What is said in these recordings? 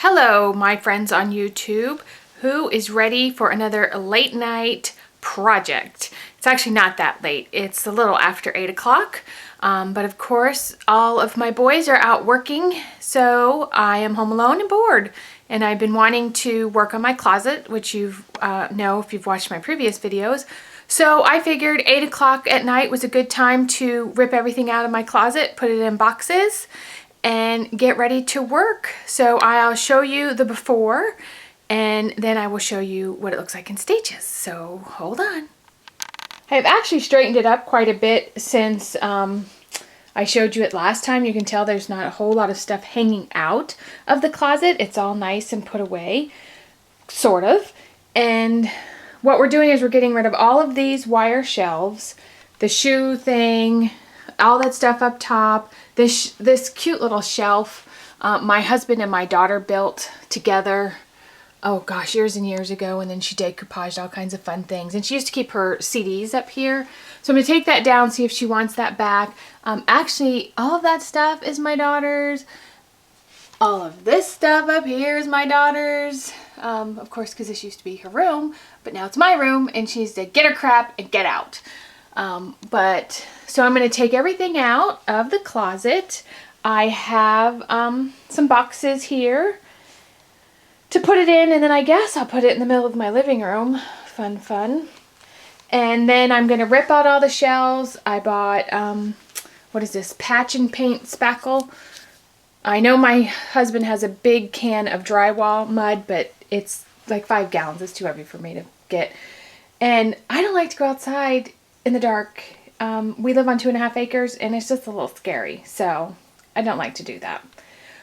Hello, my friends on YouTube. Who is ready for another late night project? It's actually not that late. It's a little after 8 o'clock. But of course, all of my boys are out working, so I am home alone and bored. And I've been wanting to work on my closet, which you know if you've watched my previous videos. So I figured 8 o'clock at night was a good time to rip everything out of my closet, put it in boxes, and get ready to work. So I'll show you the before and then I will show you what it looks like in stages. So hold on. I've actually straightened it up quite a bit since I showed you it last time. You can tell there's not a whole lot of stuff hanging out of the closet. It's all nice and put away, sort of. And what we're doing is we're getting rid of all of these wire shelves, the shoe thing, all that stuff up top, this cute little shelf my husband and my daughter built together, oh gosh, years and years ago, and then she decoupaged all kinds of fun things. And she used to keep her CDs up here. So I'm going to take that down, see if she wants that back. Actually, all of that stuff is my daughter's. All of this stuff up here is my daughter's. Of course, because this used to be her room, but now it's my room, and she needs to get her crap and get out. So I'm going to take everything out of the closet. I have some boxes here to put it in, and then I guess I'll put it in the middle of my living room. Fun, fun. And then I'm going to rip out all the shelves. I bought, what is this, patch and paint spackle. I know my husband has a big can of drywall mud, but it's like 5 gallons. It's too heavy for me to get. And I don't like to go outside in the dark. We live on 2.5 acres and it's just a little scary, so I don't like to do that.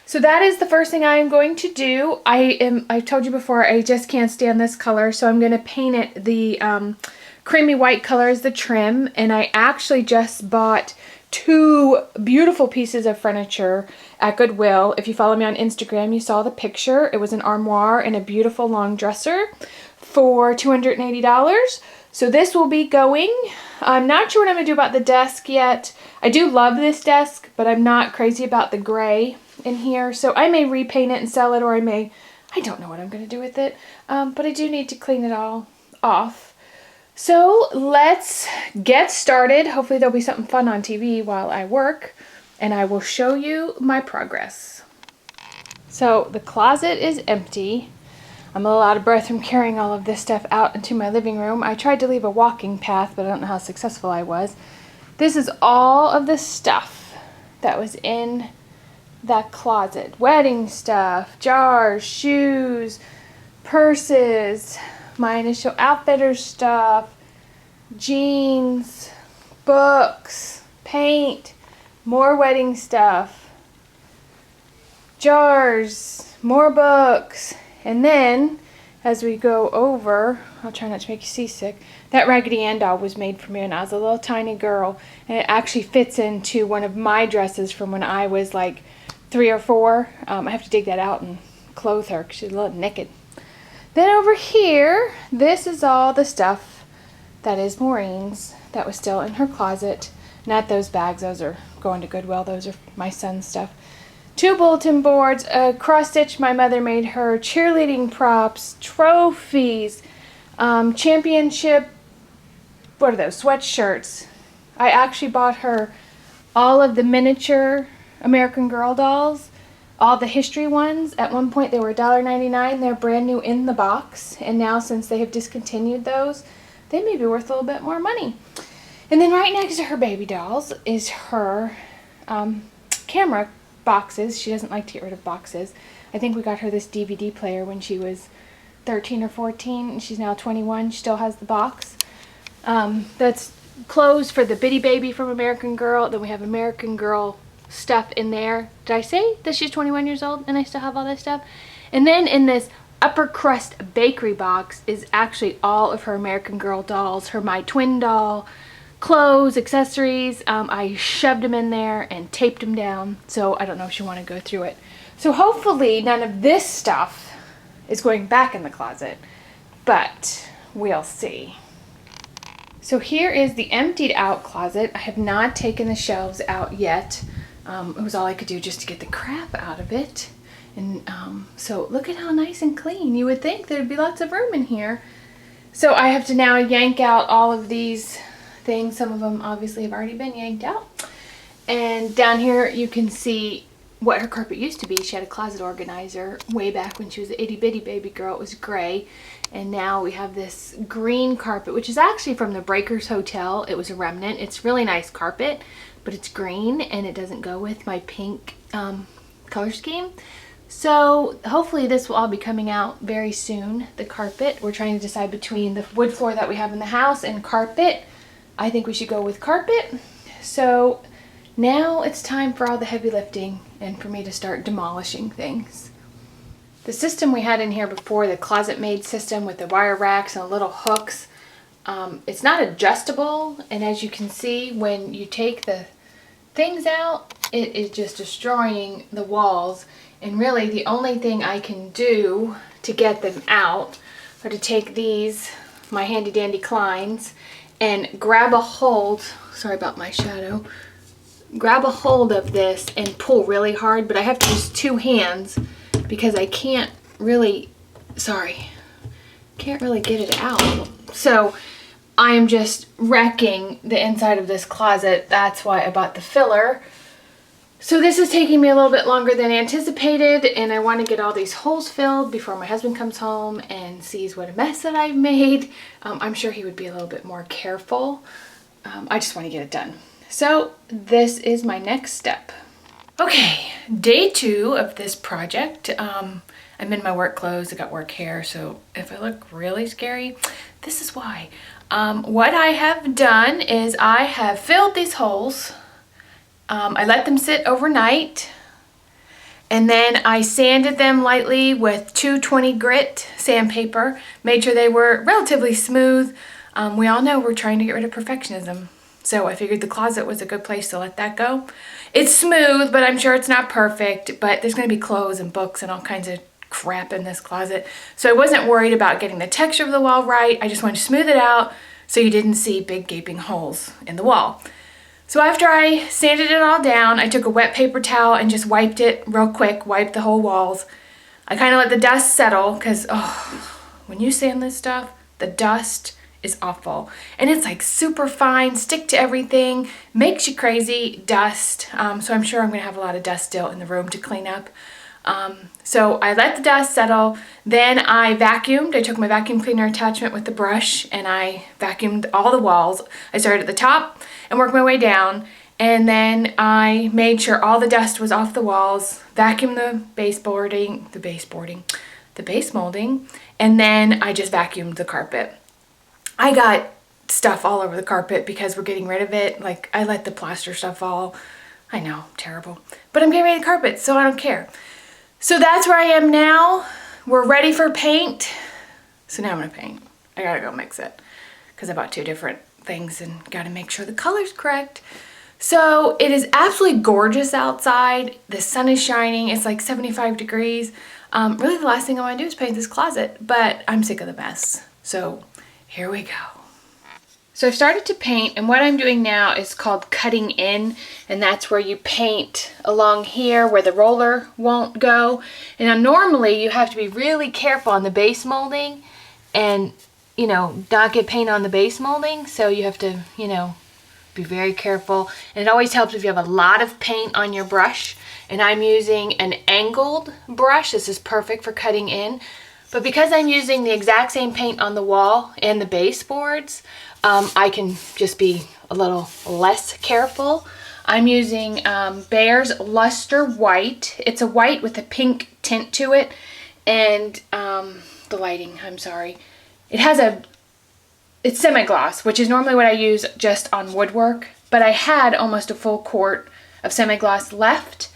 So that is the first thing I am going to do. I've told you before, I just can't stand this color, so I'm going to paint it the creamy white color as the trim. And I actually just bought 2 beautiful pieces of furniture at Goodwill. If you follow me on Instagram, you saw the picture. It was an armoire and a beautiful long dresser for $280. So this will be going. I'm not sure what I'm going to do about the desk yet. I do love this desk, but I'm not crazy about the gray in here. So I may repaint it and sell it, or I don't know what I'm going to do with it. But I do need to clean it all off. So let's get started. Hopefully there'll be something fun on TV while I work, and I will show you my progress. So the closet is empty. I'm a little out of breath from carrying all of this stuff out into my living room. I tried to leave a walking path, but I don't know how successful I was. This is all of the stuff that was in that closet. Wedding stuff, jars, shoes, purses, my initial outfitter stuff, jeans, books, paint, more wedding stuff, jars, more books. And then, as we go over, I'll try not to make you seasick, that Raggedy Ann doll was made for me when I was a little tiny girl. And it actually fits into one of my dresses from when I was like 3 or 4. I have to dig that out and clothe her because she's a little naked. Then over here, this is all the stuff that is Maureen's that was still in her closet. Not those bags, those are going to Goodwill. Those are my son's stuff. 2 bulletin boards, a cross stitch my mother made her, cheerleading props, trophies, championship, what are those, sweatshirts. I actually bought her all of the miniature American Girl dolls, all the history ones. At one point they were $1.99. They're brand new in the box, and now since they have discontinued those, they may be worth a little bit more money. And then right next to her baby dolls is her camera boxes. She doesn't like to get rid of boxes. I think we got her this DVD player when she was 13 or 14, and she's now 21. She still has the box. That's clothes for the Bitty Baby from American Girl. Then we have American Girl stuff in there. Did I say that she's 21 years old and I still have all this stuff? And then in this upper crust bakery box is actually all of her American Girl dolls, her My Twin doll, clothes, accessories. I shoved them in there and taped them down, so I don't know if you want to go through it. So hopefully none of this stuff is going back in the closet, but we'll see. So here is the emptied out closet. I have not taken the shelves out yet. It was all I could do just to get the crap out of it. And so look at how nice and clean. You would think there'd be lots of room in here. So I have to now yank out all of these things. Some of them obviously have already been yanked out. And down here you can see what her carpet used to be. She had a closet organizer way back when she was an itty bitty baby girl. It was gray. And now we have this green carpet, which is actually from the Breakers Hotel. It was a remnant. It's really nice carpet, but it's green and it doesn't go with my pink color scheme. So hopefully this will all be coming out very soon, the carpet. We're trying to decide between the wood floor that we have in the house and carpet. I think we should go with carpet. So now it's time for all the heavy lifting and for me to start demolishing things. The system we had in here before, the closet made system with the wire racks and little hooks, it's not adjustable, and as you can see, when you take the things out, it is just destroying the walls. And really the only thing I can do to get them out are to take these, my handy dandy Kleins, and grab a hold, sorry about my shadow, grab a hold of this and pull really hard, but I have to use two hands because I can't really, can't really get it out. So I am just wrecking the inside of this closet. That's why I bought the filler. So this is taking me a little bit longer than anticipated, and I want to get all these holes filled before my husband comes home and sees what a mess that I've made. I'm sure he would be a little bit more careful. I just want to get it done. So this is my next step. Okay, day 2 of this project. I'm in my work clothes. I got work hair, so if I look really scary, this is why. What I have done is I have filled these holes. I let them sit overnight, and then I sanded them lightly with 220 grit sandpaper, made sure they were relatively smooth. We all know we're trying to get rid of perfectionism, so I figured the closet was a good place to let that go. It's smooth, but I'm sure it's not perfect, but there's going to be clothes and books and all kinds of crap in this closet, so I wasn't worried about getting the texture of the wall right. I just wanted to smooth it out so you didn't see big gaping holes in the wall. So after I sanded it all down, I took a wet paper towel and just wiped it real quick, wiped the whole walls. I kind of let the dust settle because, when you sand this stuff, the dust is awful. And it's like super fine, stick to everything, makes you crazy, dust. So I'm sure I'm going to have a lot of dust still in the room to clean up. So I let the dust settle, then I vacuumed. I took my vacuum cleaner attachment with the brush and I vacuumed all the walls. I started at the top and worked my way down, and then I made sure all the dust was off the walls, vacuumed the base molding, and then I just vacuumed the carpet. I got stuff all over the carpet because we're getting rid of it. Like, I let the plaster stuff fall. I know, terrible. But I'm getting rid of the carpet, so I don't care. So that's where I am now. We're ready for paint. So now I'm gonna paint. I gotta go mix it because I bought 2 different things and gotta make sure the color's correct. So it is absolutely gorgeous outside. The sun is shining. It's like 75 degrees. Really the last thing I wanna do is paint this closet, but I'm sick of the mess. So here we go. So I've started to paint, and what I'm doing now is called cutting in, and that's where you paint along here where the roller won't go. And now normally you have to be really careful on the base molding and, you know, not get paint on the base molding. So you have to, you know, be very careful. And it always helps if you have a lot of paint on your brush. And I'm using an angled brush. This is perfect for cutting in. But because I'm using the exact same paint on the wall and the baseboards, I can just be a little less careful. I'm using Behr's Luster White. It's a white with a pink tint to it. And the lighting, I'm sorry. It's semi-gloss, which is normally what I use just on woodwork. But I had almost a full quart of semi-gloss left.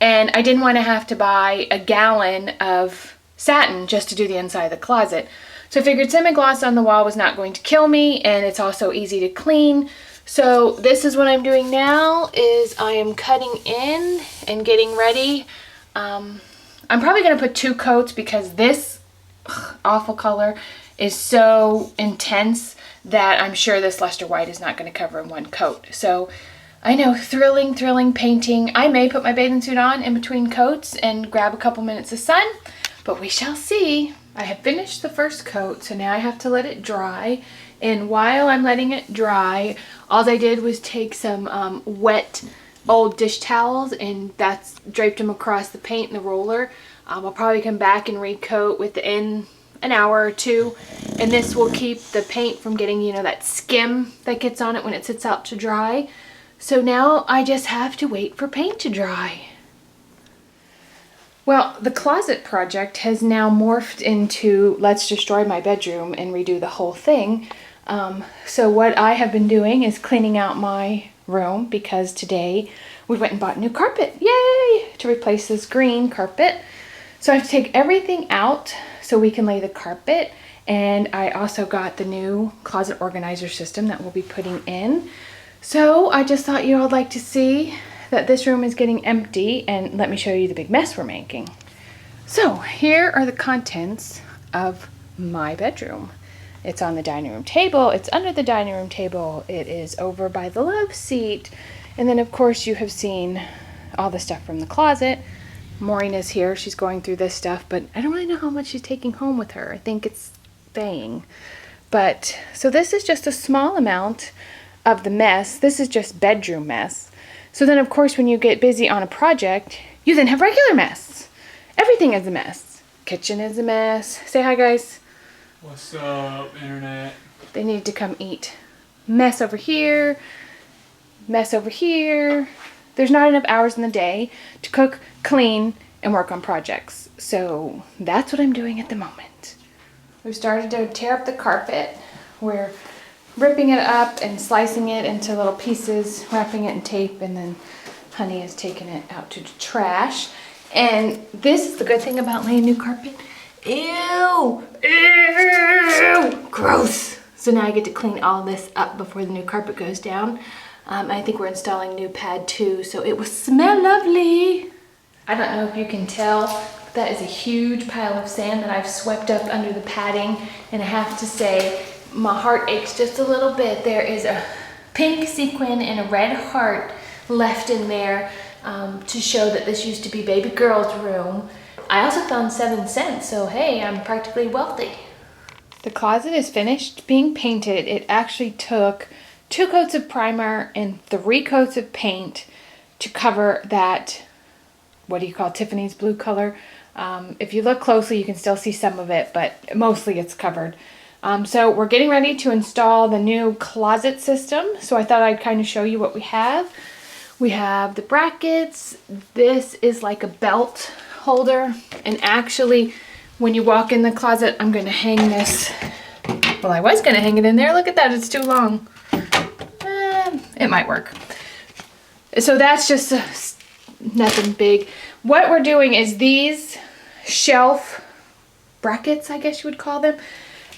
And I didn't want to have to buy a gallon of satin just to do the inside of the closet. So I figured semi-gloss on the wall was not going to kill me, and it's also easy to clean. So this is what I'm doing now, is I am cutting in and getting ready. I'm probably going to put 2 coats because this awful color is so intense that I'm sure this Luster White is not going to cover in 1 coat. So I know, thrilling, thrilling painting. I may put my bathing suit on in between coats and grab a couple minutes of sun, but we shall see. I have finished the first coat, so now I have to let it dry. And while I'm letting it dry, all I did was take some wet old dish towels and that's draped them across the paint and the roller. I'll probably come back and recoat within an hour or two, and this will keep the paint from getting, you know, that skim that gets on it when it sits out to dry. So now I just have to wait for paint to dry. Well, the closet project has now morphed into let's destroy my bedroom and redo the whole thing. So what I have been doing is cleaning out my room because today we went and bought new carpet. Yay! To replace this green carpet. So I have to take everything out so we can lay the carpet. And I also got the new closet organizer system that we'll be putting in. So I just thought you all like to see that this room is getting empty, and let me show you the big mess we're making. So here are the contents of my bedroom. It's on the dining room table, it's under the dining room table, it is over by the love seat, and then of course you have seen all the stuff from the closet. Maureen is here, she's going through this stuff, but I don't really know how much she's taking home with her. I think it's staying. But, so this is just a small amount of the mess. This is just bedroom mess. So then of course when you get busy on a project, you then have regular mess. Everything is a mess. Kitchen is a mess. Say hi, guys. What's up, internet? They need to come eat. Mess over here. Mess over here. There's not enough hours in the day to cook, clean, and work on projects. So that's what I'm doing at the moment. We've started to tear up the carpet. We're ripping it up and slicing it into little pieces, wrapping it in tape, and then Honey is taking it out to the trash. And this is the good thing about laying new carpet. Ew! Ew! Gross! So now I get to clean all this up before the new carpet goes down. I think we're installing new pad too, so it will smell lovely. I don't know if you can tell, but that is a huge pile of sand that I've swept up under the padding, and I have to say, my heart aches just a little bit. There is a pink sequin and a red heart left in there to show that this used to be baby girl's room. I also found 7 cents, so hey, I'm practically wealthy. The closet is finished being painted. It actually took 2 coats of primer and 3 coats of paint to cover that, what do you call it, Tiffany's blue color. If you look closely, you can still see some of it, but mostly it's covered. So we're getting ready to install the new closet system. So I thought I'd kind of show you what we have. We have the brackets. This is like a belt holder. And actually, when you walk in the closet, I'm going to hang this. Well, I was going to hang it in there. Look at that. It's too long. It might work. So that's just nothing big. What we're doing is these shelf brackets, I guess you would call them,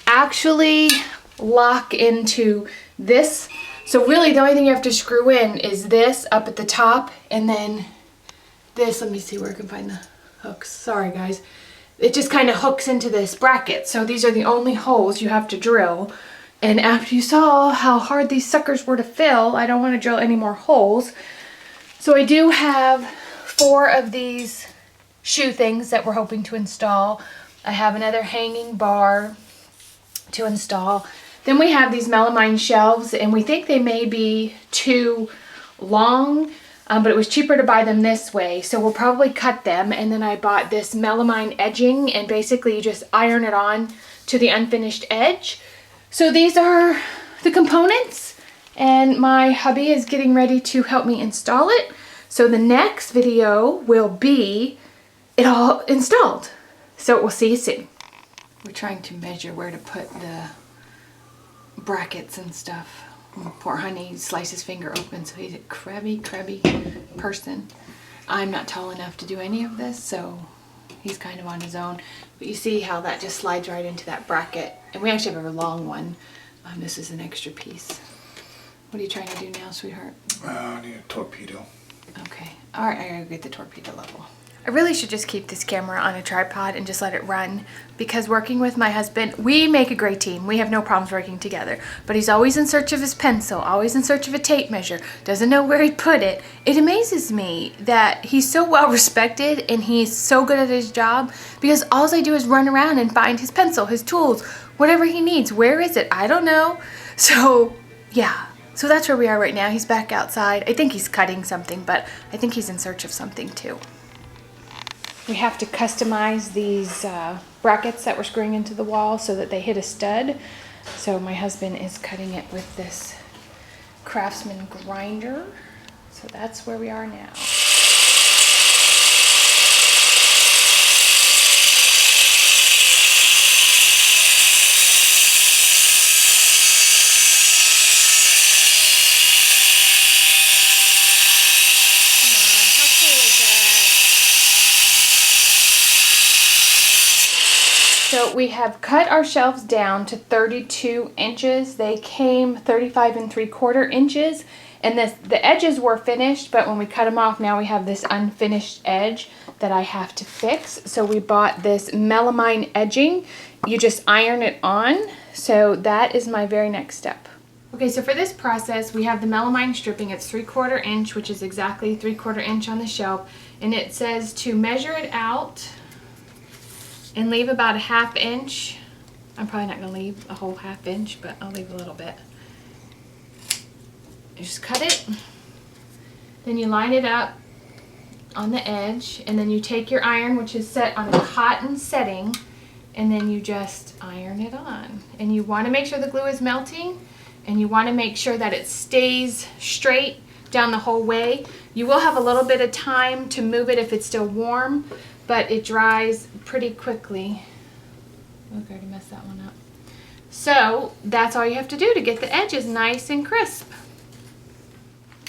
actually lock into this. So really the only thing you have to screw in is this up at the top, and then this, let me see where I can find the hooks. Sorry guys. It just kind of hooks into this bracket. So these are the only holes you have to drill. And after you saw how hard these suckers were to fill, I don't want to drill any more holes. So I do have 4 of these shoe things that we're hoping to install. I have another hanging bar to install. Then we have these melamine shelves, and we think they may be too long, but it was cheaper to buy them this way, so we'll probably cut them. And then I bought this melamine edging, and basically you just iron it on to the unfinished edge. So these are the components, and my hubby is getting ready to help me install it. So the next video will be it all installed. So we'll see you soon. We're trying to measure where to put the brackets and stuff. Poor Honey sliced his finger open, so he's a crabby person. I'm not tall enough to do any of this, so he's kind of on his own. But you see how that just slides right into that bracket. And we actually have a long one. This is an extra piece. What are you trying to do now, sweetheart? I need a torpedo. Okay. Alright, I gotta get the torpedo level. I really should just keep this camera on a tripod and just let it run, because working with my husband, we make a great team. We have no problems working together, but he's always in search of his pencil, always in search of a tape measure, doesn't know where he put it. It amazes me that he's so well respected and he's so good at his job, because all I do is run around and find his pencil, his tools, whatever he needs. Where is it? I don't know. So yeah, so that's where we are right now. He's back outside. I think he's cutting something, but I think he's in search of something too. We have to customize these brackets that we're screwing into the wall so that they hit a stud. So my husband is cutting it with this Craftsman grinder. So that's where we are now. So we have cut our shelves down to 32 inches. They came 35 3/4 inches, and the edges were finished, but when we cut them off, now we have this unfinished edge that I have to fix. So we bought this melamine edging. You just iron it on. So that is my very next step. Okay, so for this process, we have the melamine stripping. It's 3/4 inch, which is exactly 3/4 inch on the shelf, and it says to measure it out and leave about a 1/2 inch. I'm probably not going to leave a whole 1/2 inch, but I'll leave a little bit. You just cut it, then you line it up on the edge, and then you take your iron, which is set on a cotton setting, and then you just iron it on. And you want to make sure the glue is melting, and you want to make sure that it stays straight down the whole way. You will have a little bit of time to move it if it's still warm, but it dries pretty quickly. Look, I already messed that one up. So that's all you have to do to get the edges nice and crisp.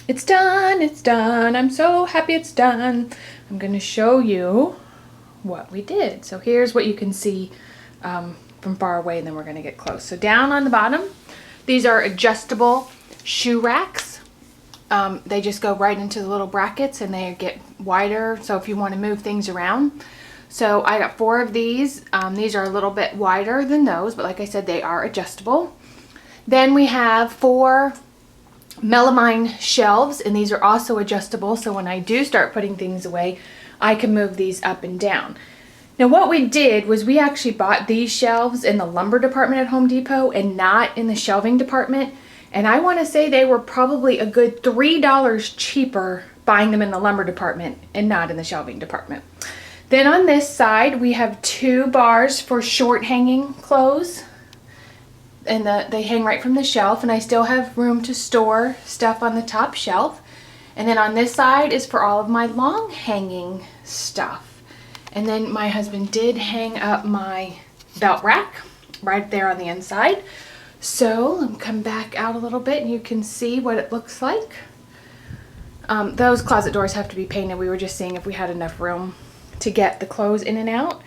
It's done, it's done. I'm so happy it's done. I'm gonna show you what we did. So here's what you can see from far away, and then we're gonna get close. So down on the bottom, these are adjustable shoe racks. They just go right into the little brackets and they get wider, so if you want to move things around. So I got 4 of these. These are a little bit wider than those, but like I said, they are adjustable. Then we have 4 melamine shelves, and these are also adjustable, so when I do start putting things away, I can move these up and down. Now what we did was we actually bought these shelves in the lumber department at Home Depot and not in the shelving department. And I want to say they were probably a good $3 cheaper buying them in the lumber department and not in the shelving department. Then on this side, we have 2 bars for short hanging clothes. And they hang right from the shelf, and I still have room to store stuff on the top shelf. And then on this side is for all of my long hanging stuff. And then my husband did hang up my belt rack right there on the inside. So let me come back out a little bit and you can see what it looks like. Those closet doors have to be painted. We were just seeing if we had enough room to get the clothes in and out.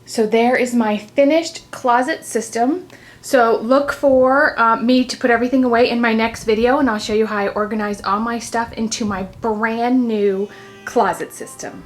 So there is my finished closet system. So look for me to put everything away in my next video, and I'll show you how I organize all my stuff into my brand new closet system.